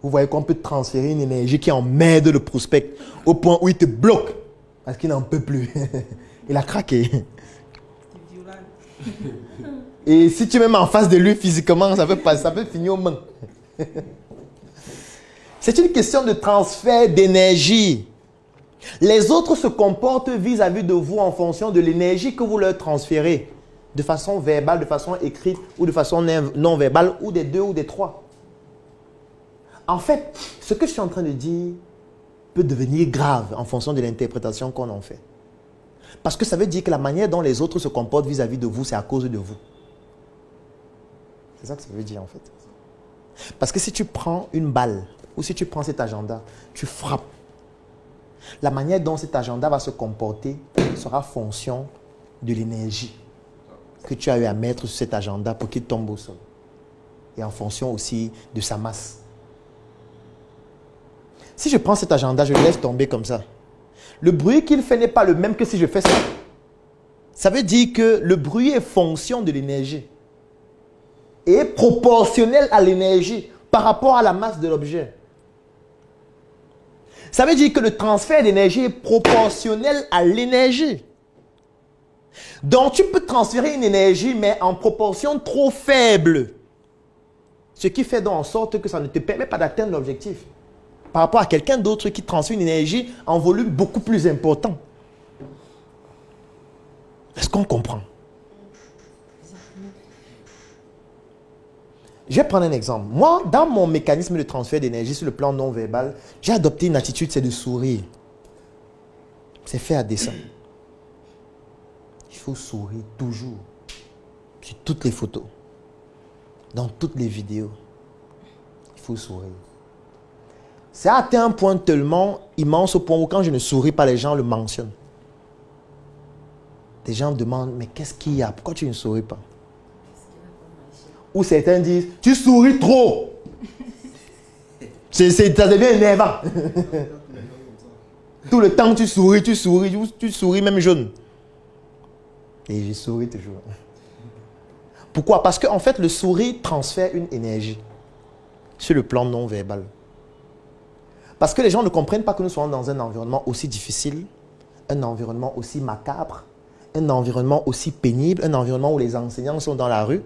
Vous voyez qu'on peut transférer une énergie qui emmerde le prospect au point où il te bloque parce qu'il n'en peut plus. Il a craqué. Et si tu es même en face de lui physiquement, ça peut finir aux mains. C'est une question de transfert d'énergie. Les autres se comportent vis-à-vis de vous en fonction de l'énergie que vous leur transférez. De façon verbale, de façon écrite ou de façon non verbale ou des deux ou des trois. En fait, ce que je suis en train de dire peut devenir grave en fonction de l'interprétation qu'on en fait. Parce que ça veut dire que la manière dont les autres se comportent vis-à-vis de vous, c'est à cause de vous. C'est ça que ça veut dire en fait. Parce que si tu prends une balle ou si tu prends cet agenda, tu frappes. La manière dont cet agenda va se comporter sera fonction de l'énergie que tu as eu à mettre sur cet agenda pour qu'il tombe au sol. Et en fonction aussi de sa masse. Si je prends cet agenda, je le laisse tomber comme ça. Le bruit qu'il fait n'est pas le même que si je fais ça. Ça veut dire que le bruit est fonction de l'énergie. Et est proportionnel à l'énergie par rapport à la masse de l'objet. Ça veut dire que le transfert d'énergie est proportionnel à l'énergie. Donc tu peux transférer une énergie mais en proportion trop faible. Ce qui fait donc en sorte que ça ne te permet pas d'atteindre l'objectif. Par rapport à quelqu'un d'autre qui transfère une énergie en volume beaucoup plus important. Est-ce qu'on comprend? Je vais prendre un exemple. Moi, dans mon mécanisme de transfert d'énergie sur le plan non verbal, j'ai adopté une attitude, c'est de sourire. C'est fait à dessein. Il faut sourire toujours. Sur toutes les photos. Dans toutes les vidéos. Il faut sourire. C'est atteint un point tellement immense au point où quand je ne souris pas, les gens le mentionnent. Des gens me demandent, mais qu'est-ce qu'il y a? Pourquoi tu ne souris pas? Ou certains disent, tu souris trop. Ça devient énervant. Tout le temps tu souris même jaune. Et je souris toujours. Pourquoi? Parce qu'en fait, le sourire transfère une énergie sur le plan non verbal. Parce que les gens ne comprennent pas que nous sommes dans un environnement aussi difficile, un environnement aussi macabre, un environnement aussi pénible, un environnement où les enseignants sont dans la rue,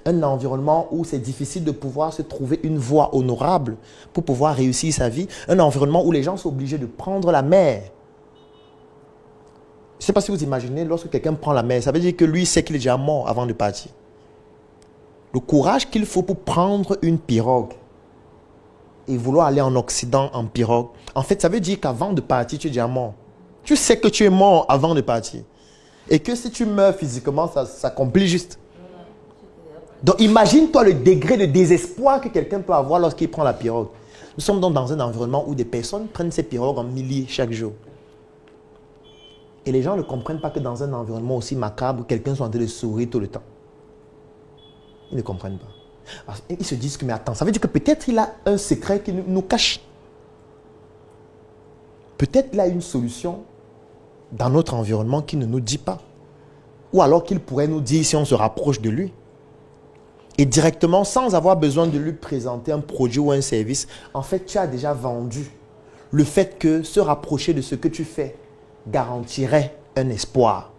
un environnement où c'est difficile de pouvoir se trouver une voie honorable pour pouvoir réussir sa vie, un environnement où les gens sont obligés de prendre la mer. Je ne sais pas si vous imaginez, lorsque quelqu'un prend la mer, ça veut dire que lui sait qu'il est déjà mort avant de partir. Le courage qu'il faut pour prendre une pirogue et vouloir aller en Occident en pirogue, en fait, ça veut dire qu'avant de partir, tu es déjà mort. Tu sais que tu es mort avant de partir. Et que si tu meurs physiquement, ça s'accomplit juste. Donc, imagine-toi le degré de désespoir que quelqu'un peut avoir lorsqu'il prend la pirogue. Nous sommes donc dans un environnement où des personnes prennent ces pirogues en milliers chaque jour. Et les gens ne comprennent pas que dans un environnement aussi macabre, quelqu'un soit en train de sourire tout le temps. Ils ne comprennent pas. Ils se disent que, mais attends, ça veut dire que peut-être il a un secret qui nous cache. Peut-être il a une solution dans notre environnement qu'il ne nous dit pas. Ou alors qu'il pourrait nous dire si on se rapproche de lui. Et directement, sans avoir besoin de lui présenter un produit ou un service, en fait, tu as déjà vendu le fait que se rapprocher de ce que tu fais garantirait un espoir.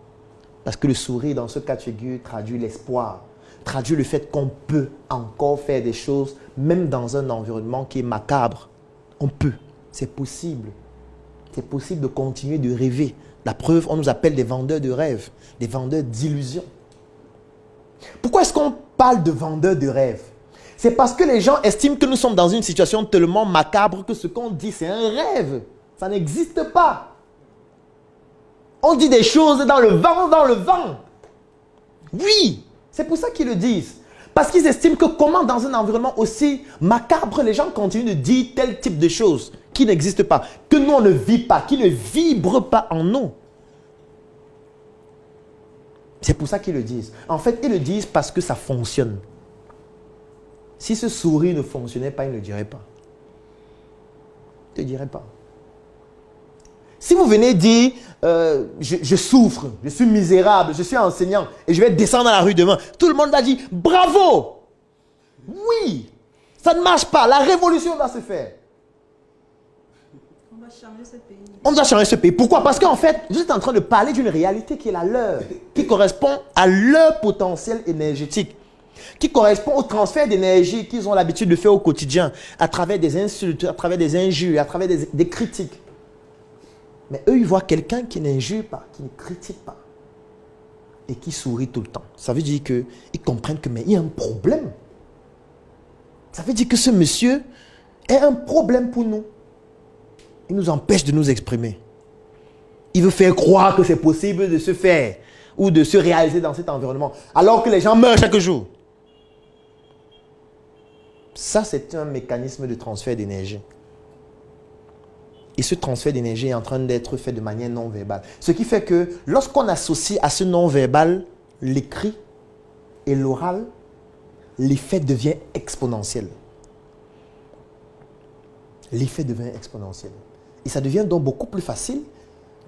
Parce que le sourire, dans ce cas de figure, traduit l'espoir. Traduit le fait qu'on peut encore faire des choses, même dans un environnement qui est macabre. On peut. C'est possible. C'est possible de continuer de rêver. La preuve, on nous appelle des vendeurs de rêves, des vendeurs d'illusions. Pourquoi est-ce qu'on parle de vendeurs de rêves? C'est parce que les gens estiment que nous sommes dans une situation tellement macabre que ce qu'on dit, c'est un rêve. Ça n'existe pas. On dit des choses dans le vent, dans le vent. Oui, c'est pour ça qu'ils le disent. Parce qu'ils estiment que comment dans un environnement aussi macabre, les gens continuent de dire tel type de choses qui n'existent pas, que nous on ne vit pas, qui ne vibrent pas en nous. C'est pour ça qu'ils le disent. En fait, ils le disent parce que ça fonctionne. Si ce sourire ne fonctionnait pas, ils ne le diraient pas. Ils ne le diraient pas. Si vous venez dire, je souffre, je suis misérable, je suis enseignant et je vais descendre dans la rue demain, tout le monde va dire, bravo! Oui! Ça ne marche pas. La révolution doit se faire. On va changer ce pays. On doit changer ce pays. Pourquoi? Parce qu'en fait, vous êtes en train de parler d'une réalité qui est la leur, qui correspond à leur potentiel énergétique, qui correspond au transfert d'énergie qu'ils ont l'habitude de faire au quotidien, à travers des insultes, à travers des injures, à travers des critiques. Mais eux, ils voient quelqu'un qui n'injure pas, qui ne critique pas, et qui sourit tout le temps. Ça veut dire qu'ils comprennent que, mais il y a un problème. Ça veut dire que ce monsieur est un problème pour nous. Il nous empêche de nous exprimer. Il veut faire croire que c'est possible de se faire ou de se réaliser dans cet environnement, alors que les gens meurent chaque jour. Ça, c'est un mécanisme de transfert d'énergie. Et ce transfert d'énergie est en train d'être fait de manière non verbale. Ce qui fait que lorsqu'on associe à ce non verbal l'écrit et l'oral, l'effet devient exponentiel. L'effet devient exponentiel. Et ça devient donc beaucoup plus facile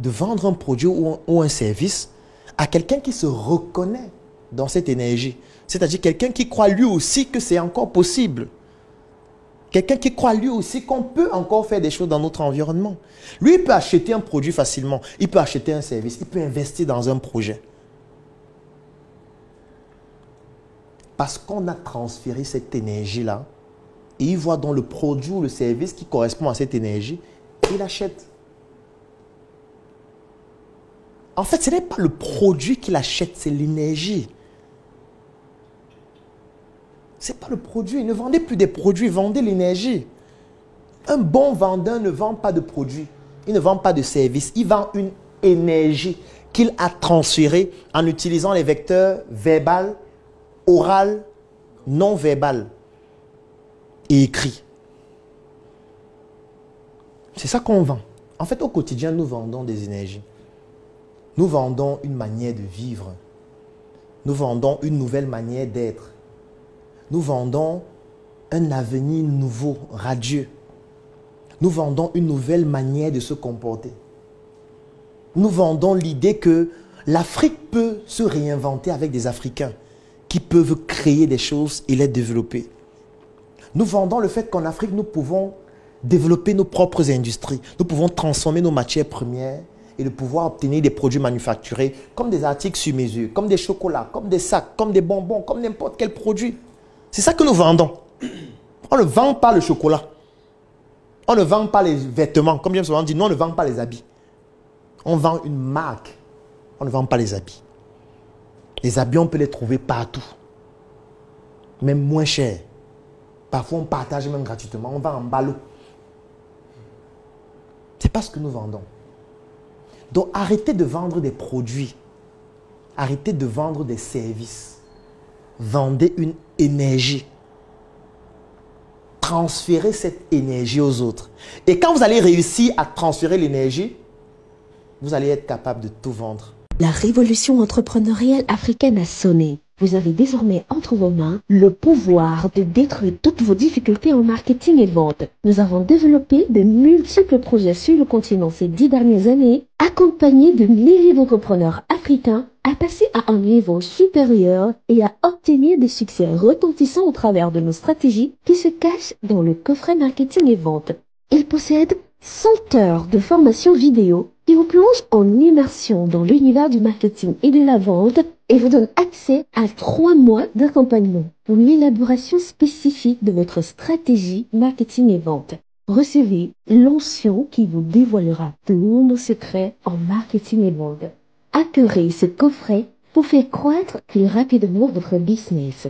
de vendre un produit ou un service à quelqu'un qui se reconnaît dans cette énergie. C'est-à-dire quelqu'un qui croit lui aussi que c'est encore possible. Quelqu'un qui croit lui aussi qu'on peut encore faire des choses dans notre environnement. Lui, il peut acheter un produit facilement. Il peut acheter un service. Il peut investir dans un projet. Parce qu'on a transféré cette énergie-là, et il voit dans le produit ou le service qui correspond à cette énergie, il achète. En fait, ce n'est pas le produit qu'il achète, c'est l'énergie. Ce n'est pas le produit. Ne vendez plus des produits, vendez l'énergie. Un bon vendeur ne vend pas de produits. Il ne vend pas de services. Il vend une énergie qu'il a transférée en utilisant les vecteurs verbal, oral, non verbal et écrit. C'est ça qu'on vend. En fait, au quotidien, nous vendons des énergies. Nous vendons une manière de vivre. Nous vendons une nouvelle manière d'être. Nous vendons un avenir nouveau, radieux. Nous vendons une nouvelle manière de se comporter. Nous vendons l'idée que l'Afrique peut se réinventer avec des Africains qui peuvent créer des choses et les développer. Nous vendons le fait qu'en Afrique, nous pouvons développer nos propres industries. Nous pouvons transformer nos matières premières et de pouvoir obtenir des produits manufacturés comme des articles sur mesure, comme des chocolats, comme des sacs, comme des bonbons, comme n'importe quel produit. C'est ça que nous vendons. On ne vend pas le chocolat. On ne vend pas les vêtements. Comme bien souvent dit, nous, on ne vend pas les habits. On vend une marque. On ne vend pas les habits. Les habits, on peut les trouver partout. Même moins cher. Parfois, on partage même gratuitement. On vend en ballot. Ce n'est pas ce que nous vendons. Donc, arrêtez de vendre des produits. Arrêtez de vendre des services. Vendez une énergie. Transférez cette énergie aux autres. Et quand vous allez réussir à transférer l'énergie, vous allez être capable de tout vendre. La révolution entrepreneuriale africaine a sonné. Vous avez désormais entre vos mains le pouvoir de détruire toutes vos difficultés en marketing et vente. Nous avons développé de multiples projets sur le continent ces 10 dernières années, accompagnés de milliers d'entrepreneurs africains à passer à un niveau supérieur et à obtenir des succès retentissants au travers de nos stratégies qui se cachent dans le coffret marketing et vente. Il possède 100 heures de formation vidéo qui vous plonge en immersion dans l'univers du marketing et de la vente et vous donne accès à 3 mois d'accompagnement pour l'élaboration spécifique de votre stratégie marketing et vente. Recevez l'onction qui vous dévoilera tous nos secrets en marketing et vente. Acquérez ce coffret pour faire croître plus rapidement votre business.